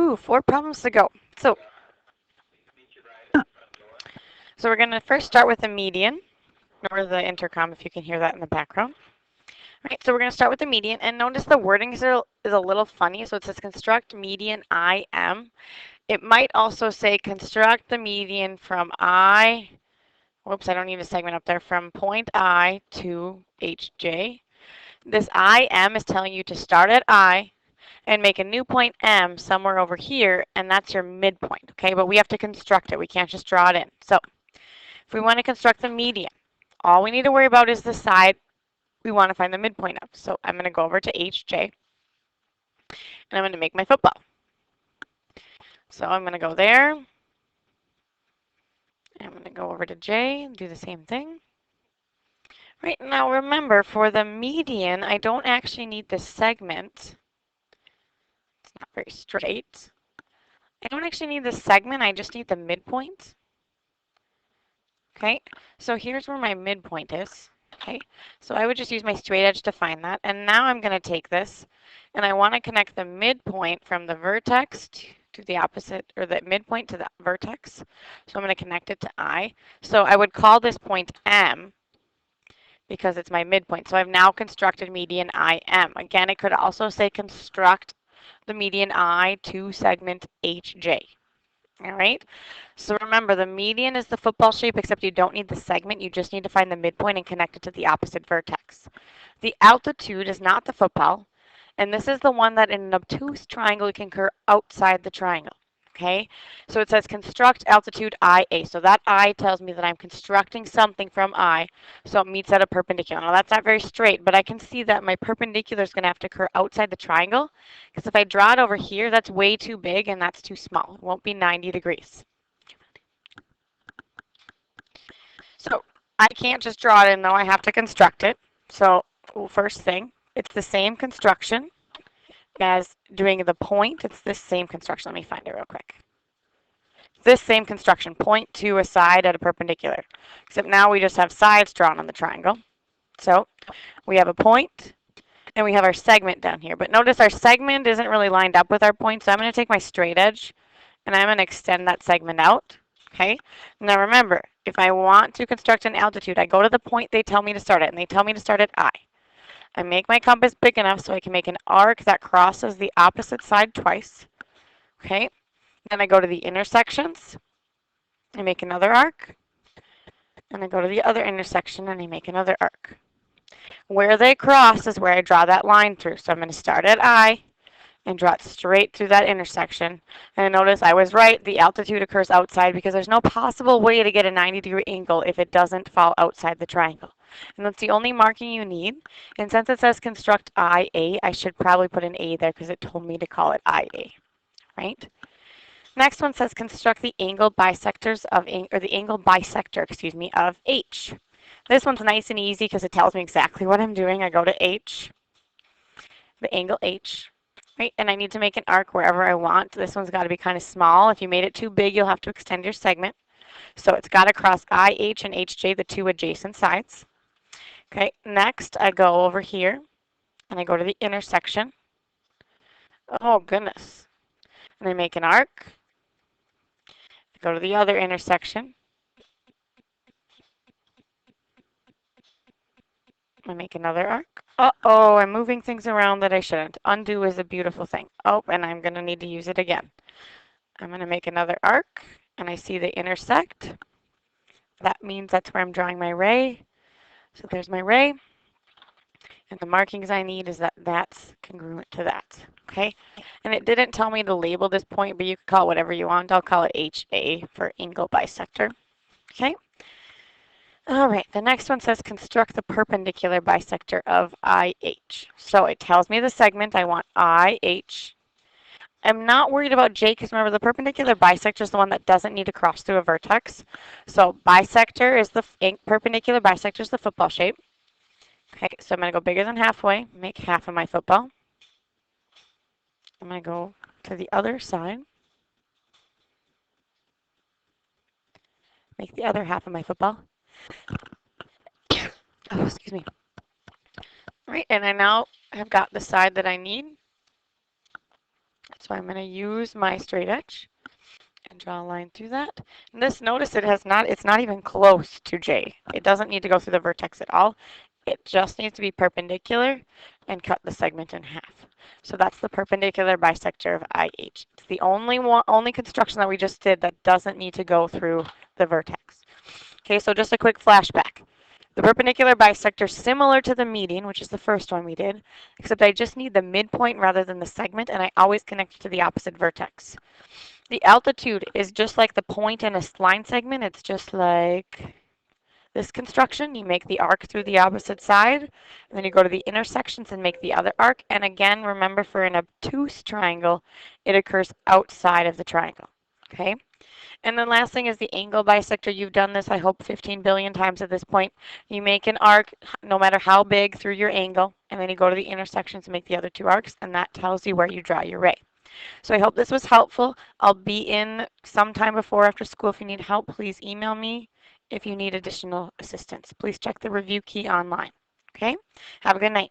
Woo, 4 problems to go. So we're going to first start with the median, or the intercom if you can hear that in the background. All right, so we're going to start with the median, and notice the wording is a little funny. So it says construct median IM. It might also say construct the median from I, whoops, I don't need a segment up there, from point I to HJ. This IM is telling you to start at I and make a new point M somewhere over here, and that's your midpoint, okay? But we have to construct it. We can't just draw it in. So if we want to construct the median, all we need to worry about is the side we want to find the midpoint of. So I'm going to go over to HJ, and I'm going to make my football. So I'm going to go there. I'm going to go over to J and do the same thing. Right, now remember, for the median, I don't actually need the segment. It's not very straight. I don't actually need the segment, I just need the midpoint. Okay, so here's where my midpoint is. Okay, so I would just use my straight edge to find that. And now I'm going to take this, and I want to connect the midpoint from the vertex to the opposite, or the midpoint to the vertex. So I'm going to connect it to I. So I would call this point M, because it's my midpoint. So I've now constructed median IM. Again, it could also say construct the median I to segment HJ. All right, so remember, the median is the football shape, except you don't need the segment. You just need to find the midpoint and connect it to the opposite vertex. The altitude is not the football, and this is the one that in an obtuse triangle can occur outside the triangle. Okay, so it says construct altitude IA. So that I tells me that I'm constructing something from I, so it meets at a perpendicular. Now that's not very straight, but I can see that my perpendicular is going to have to occur outside the triangle, because if I draw it over here, that's way too big and that's too small. It won't be 90 degrees. So I can't just draw it in though, I have to construct it. So first thing, it's the same construction as doing the point. It's this same construction. Let me find it real quick. This same construction, point to a side at a perpendicular, except now we just have sides drawn on the triangle. So we have a point and we have our segment down here. But notice our segment isn't really lined up with our point, so I'm going to take my straight edge and I'm going to extend that segment out. Okay, now remember, if I want to construct an altitude, I go to the point they tell me to start at, and they tell me to start at I. I make my compass big enough so I can make an arc that crosses the opposite side twice. Okay, then I go to the intersections, I make another arc, and I go to the other intersection and I make another arc. Where they cross is where I draw that line through. So I'm going to start at I and draw it straight through that intersection. And notice I was right, the altitude occurs outside because there's no possible way to get a 90-degree angle if it doesn't fall outside the triangle. And that's the only marking you need. And since it says construct IA, I should probably put an A there because it told me to call it IA, right? Next one says construct the angle bisectors of, or the angle bisector, excuse me, of H. This one's nice and easy because it tells me exactly what I'm doing. I go to H, the angle H, right? And I need to make an arc wherever I want. This one's got to be kind of small. If you made it too big, you'll have to extend your segment. So it's got to cross IH and HJ, the two adjacent sides. Okay, next I go over here and I go to the intersection. Oh goodness. And I make an arc. I go to the other intersection. I make another arc. Uh-oh, I'm moving things around that I shouldn't. Undo is a beautiful thing. Oh, and I'm going to need to use it again. I'm going to make another arc, and I see they intersect. That means that's where I'm drawing my ray. So there's my ray. And the markings I need is that that's congruent to that. Okay? And it didn't tell me to label this point, but you can call it whatever you want. I'll call it HA for angle bisector. Okay? All right, the next one says construct the perpendicular bisector of IH. So it tells me the segment I want IH. I'm not worried about J because remember the perpendicular bisector is the one that doesn't need to cross through a vertex. So bisector is the perpendicular bisector is the football shape. Okay, so I'm going to go bigger than halfway, make half of my football. I'm going to go to the other side, make the other half of my football. Oh, excuse me. All right, and I now have got the side that I need. That's So I'm going to use my straight edge and draw a line through that. And this, notice it's not even close to J. It doesn't need to go through the vertex at all. It just needs to be perpendicular and cut the segment in half. So that's the perpendicular bisector of IH. It's the only construction that we just did that doesn't need to go through the vertex. Okay, so just a quick flashback. The perpendicular bisector is similar to the median, which is the first one we did, except I just need the midpoint rather than the segment, and I always connect it to the opposite vertex. The altitude is just like the point in a line segment. It's just like this construction. You make the arc through the opposite side, and then you go to the intersections and make the other arc. And again, remember, for an obtuse triangle, it occurs outside of the triangle. Okay? And then last thing is the angle bisector. You've done this, I hope, 15 billion times at this point. You make an arc, no matter how big, through your angle, and then you go to the intersections and make the other two arcs, and that tells you where you draw your ray. So I hope this was helpful. I'll be in sometime before after school. If you need help, please email me. If you need additional assistance, please check the review key online. Okay? Have a good night.